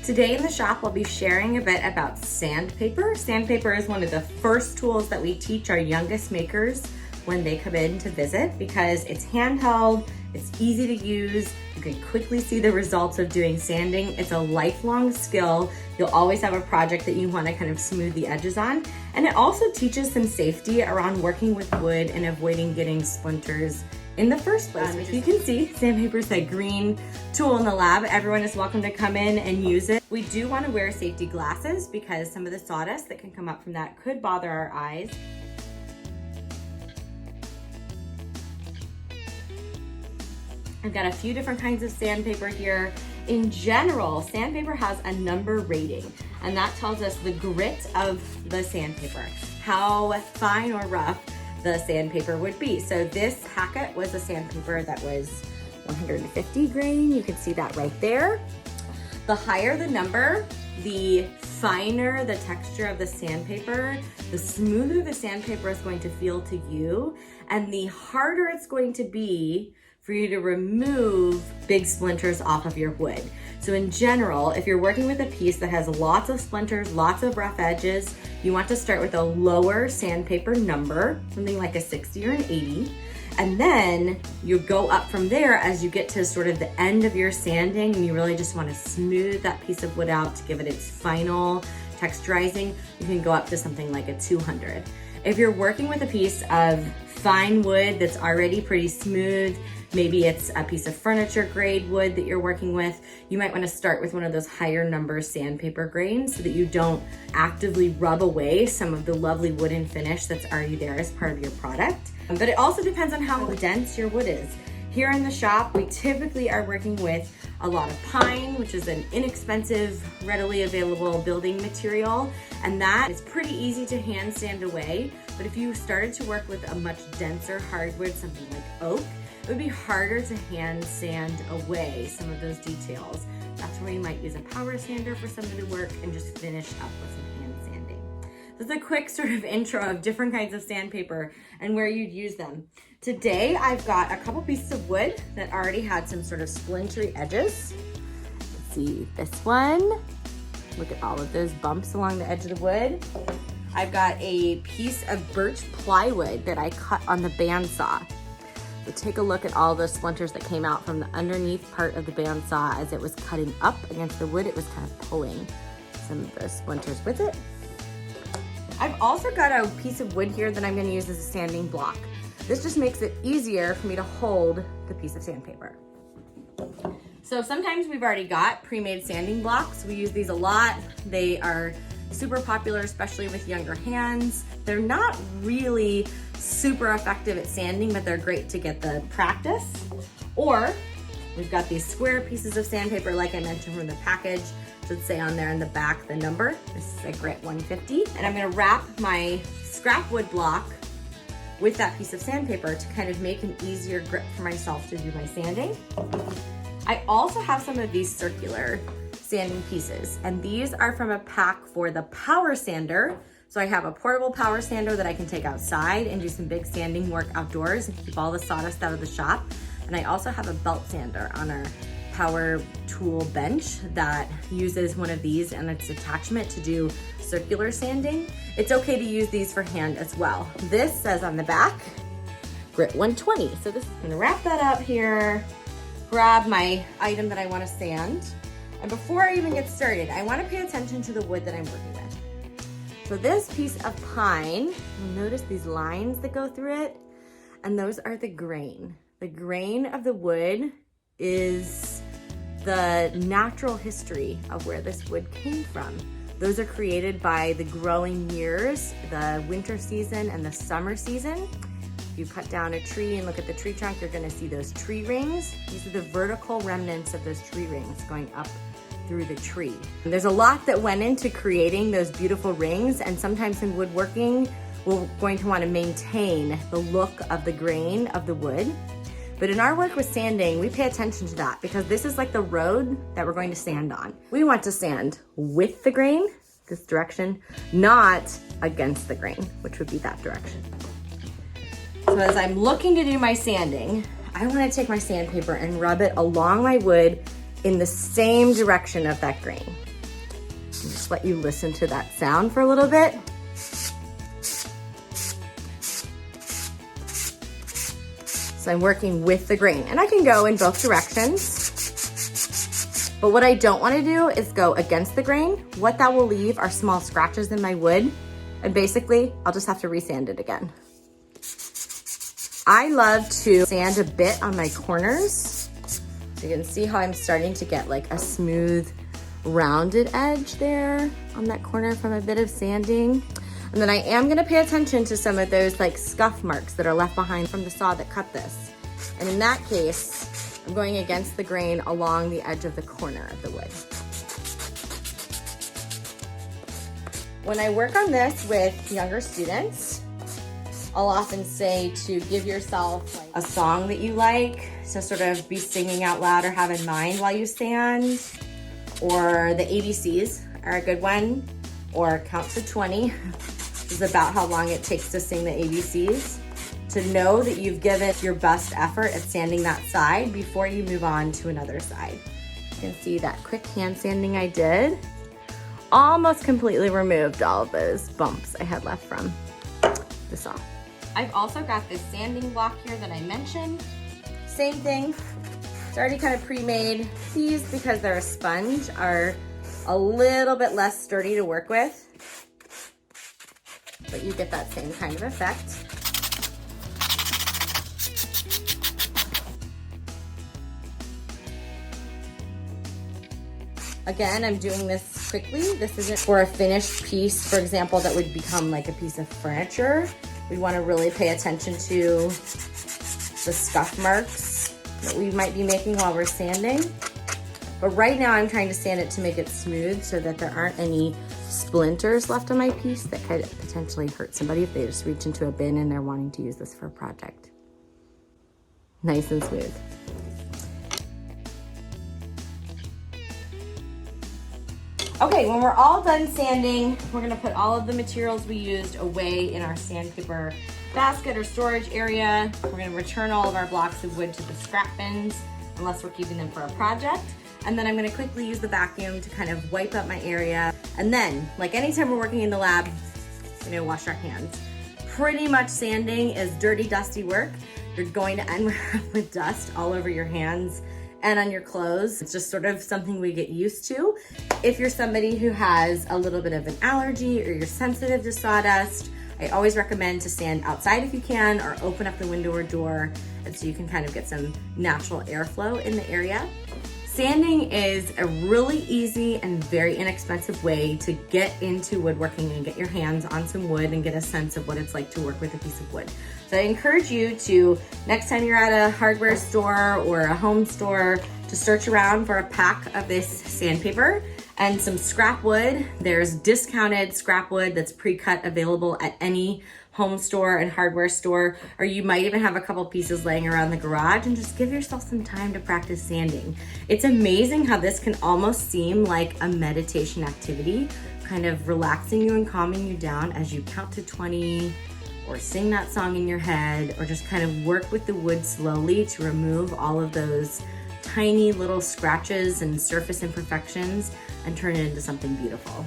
Today in the shop, I'll be sharing a bit about sandpaper. Sandpaper is one of the first tools that we teach our youngest makers when they come in to visit because it's handheld, it's easy to use, you can quickly see the results of doing sanding. It's a lifelong skill. You'll always have a project that you want to kind of smooth the edges on. And it also teaches some safety around working with wood and avoiding getting splinters in the first place. As you can see, sandpaper is a green tool in the lab. Everyone is welcome to come in and use it. We do want to wear safety glasses because some of the sawdust that can come up from that could bother our eyes. I've got a few different kinds of sandpaper here. In general, sandpaper has a number rating, and that tells us the grit of the sandpaper, how fine or rough the sandpaper would be. So this packet was a sandpaper that was 150 grain. You can see that right there. The higher the number, the finer the texture of the sandpaper, the smoother the sandpaper is going to feel to you, and the harder it's going to be for you to remove big splinters off of your wood. So in general, if you're working with a piece that has lots of splinters, lots of rough edges, you want to start with a lower sandpaper number, something like a 60 or an 80. And then you go up from there as you get to sort of the end of your sanding and you really just want to smooth that piece of wood out to give it its final texturizing. You can go up to something like a 200. If you're working with a piece of fine wood that's already pretty smooth, maybe it's a piece of furniture grade wood that you're working with, you might want to start with one of those higher number sandpaper grains so that you don't actively rub away some of the lovely wooden finish that's already there as part of your product. But it also depends on how dense your wood is. Here in the shop, we typically are working with a lot of pine, which is an inexpensive, readily available building material, and that is pretty easy to hand sand away. But if you started to work with a much denser hardwood, something like oak, it would be harder to hand sand away some of those details. That's where you might use a power sander for some of the work and just finish up with some hand sanding. This is a quick sort of intro of different kinds of sandpaper and where you'd use them. Today, I've got a couple pieces of wood that already had some sort of splintery edges. Let's see this one. Look at all of those bumps along the edge of the wood. I've got a piece of birch plywood that I cut on the bandsaw. So take a look at all those splinters that came out from the underneath part of the bandsaw as it was cutting up against the wood. It was kind of pulling some of those splinters with it. I've also got a piece of wood here that I'm going to use as a sanding block. This just makes it easier for me to hold the piece of sandpaper. So sometimes we've already got pre-made sanding blocks. We use these a lot. They are super popular, especially with younger hands. They're not really super effective at sanding, but they're great to get the practice. Or we've got these square pieces of sandpaper, like I mentioned from the package. Should say on there in the back the number. This is a grit 150. And I'm gonna wrap my scrap wood block with that piece of sandpaper to kind of make an easier grip for myself to do my sanding. I also have some of these circular sanding pieces, and these are from a pack for the power sander. So I have a portable power sander that I can take outside and do some big sanding work outdoors and keep all the sawdust out of the shop. And I also have a belt sander on our power tool bench that uses one of these and its attachment to do circular sanding. It's okay to use these for hand as well. This says on the back, grit 120. So this is gonna wrap that up here, grab my item that I wanna sand. And before I even get started, I wanna pay attention to the wood that I'm working with. So this piece of pine, you'll notice these lines that go through it, and those are the grain. The grain of the wood is the natural history of where this wood came from. Those are created by the growing years, the winter season and the summer season. If you cut down a tree and look at the tree trunk, you're gonna see those tree rings. These are the vertical remnants of those tree rings going up through the tree. And there's a lot that went into creating those beautiful rings, and sometimes in woodworking, we're going to want to maintain the look of the grain of the wood. But in our work with sanding, we pay attention to that because this is like the road that we're going to sand on. We want to sand with the grain, this direction, not against the grain, which would be that direction. So as I'm looking to do my sanding, I want to take my sandpaper and rub it along my wood in the same direction of that grain. let you listen to that sound for a little bit. So I'm working with the grain, and I can go in both directions. But what I don't want to do is go against the grain. What that will leave are small scratches in my wood, and basically I'll just have to resand it again. I love to sand a bit on my corners. So you can see how I'm starting to get like a smooth, rounded edge there on that corner from a bit of sanding. And then I am gonna pay attention to some of those like scuff marks that are left behind from the saw that cut this. And in that case, I'm going against the grain along the edge of the corner of the wood. When I work on this with younger students, I'll often say to give yourself a song that you like to sort of be singing out loud or have in mind while you sand, or the ABCs are a good one, or count to 20 is about how long it takes to sing the ABCs. To know that you've given your best effort at sanding that side before you move on to another side. You can see that quick hand sanding I did almost completely removed all of those bumps I had left from the saw. I've also got this sanding block here that I mentioned. Same thing, it's already kind of pre-made. These, because they're a sponge, are a little bit less sturdy to work with, but you get that same kind of effect. Again, I'm doing this quickly. This isn't for a finished piece, for example, that would become like a piece of furniture. We want to really pay attention to the scuff marks that we might be making while we're sanding. But right now I'm trying to sand it to make it smooth so that there aren't any splinters left on my piece that could potentially hurt somebody if they just reach into a bin and they're wanting to use this for a project. Nice and smooth. Okay, when we're all done sanding, we're gonna put all of the materials we used away in our sandpaper basket or storage area. We're gonna return all of our blocks of wood to the scrap bins, unless we're keeping them for a project. And then I'm gonna quickly use the vacuum to kind of wipe up my area. And then, like anytime we're working in the lab, wash our hands. Pretty much sanding is dirty, dusty work. You're going to end with dust all over your hands and on your clothes. It's just sort of something we get used to. If you're somebody who has a little bit of an allergy or you're sensitive to sawdust, I always recommend to sand outside if you can, or open up the window or door, and so you can kind of get some natural airflow in the area. Sanding is a really easy and very inexpensive way to get into woodworking and get your hands on some wood and get a sense of what it's like to work with a piece of wood. So I encourage you to, next time you're at a hardware store or a home store, to search around for a pack of this sandpaper and some scrap wood. There's discounted scrap wood that's pre-cut available at any home store and hardware store, or you might even have a couple pieces laying around the garage, and just give yourself some time to practice sanding. It's amazing how this can almost seem like a meditation activity, kind of relaxing you and calming you down as you count to 20, or sing that song in your head, or just kind of work with the wood slowly to remove all of those tiny little scratches and surface imperfections and turn it into something beautiful.